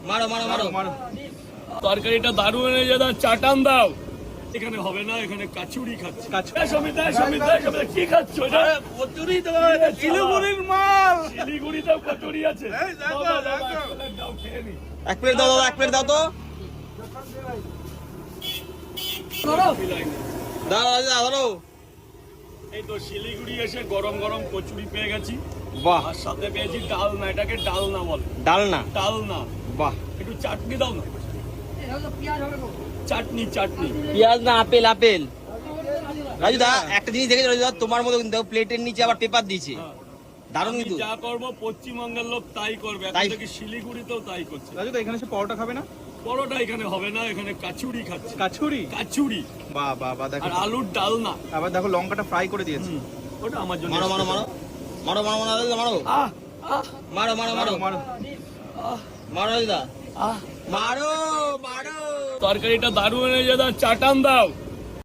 মারো মারো মারো মারো। তরকারিটা দারুণ এনেছে দাদা, চাটান দাও। এখানে হবে না, এখানে কাচুরি খাচ্ছে। কি খাচ্ছ? কচুরি তো শিলিগুড়ির মাল। শিলিগুড়িতেও কচুরি আছে। দাও, খেয়ে নি। এক প্লেট দাও দাদা, এক প্লেট দাও তো। দাও দাদা ধরো। এই তো শিলিগুড়ি এসে গরম গরম কচুরি পেয়ে গেছি। বাহ, আর সাথে পেয়েছি ডালনা। এটাকে ডালনা বলে। ডালনা। ডালনা। বাহ, একটু চাটনি দাও না। চাটনি চাটনি। পেঁয়াজ না আপেল? আপেল। রাজু দা একটা জিনিস দেখেছো রাজু দা, তোমার মতো কিন্তু প্লেটের নিচে আবার পেপার দিয়েছে। দারুণ আমি কিন্তু। যা করবো পশ্চিমবঙ্গের লোক তাই করবে। এখন তাই। থেকে শিলিগুড়িতেও তাই করছে। রাজু দা এখানে এসে পরোটা খাবে না? পরোটা এখানে হবে না, এখানে কাচুরি খাচ্ছে। কাচুরি? কাচুরি বাহ বাহ বাহ, দেখো আর আলুর ডালনা। আবার দেখো লঙ্কাটা ফ্রাই করে দিয়েছে। ওটা আমার জন্য। মারো মারো মারো মারো মারো মারো রাজু দা, মারো আহ আহ মারো মারো মারো মারো। মারো রাজু দা, আহ। মারো মারো। তরকারিটা দারুণ এনেছে দাদা, চাটান দাও।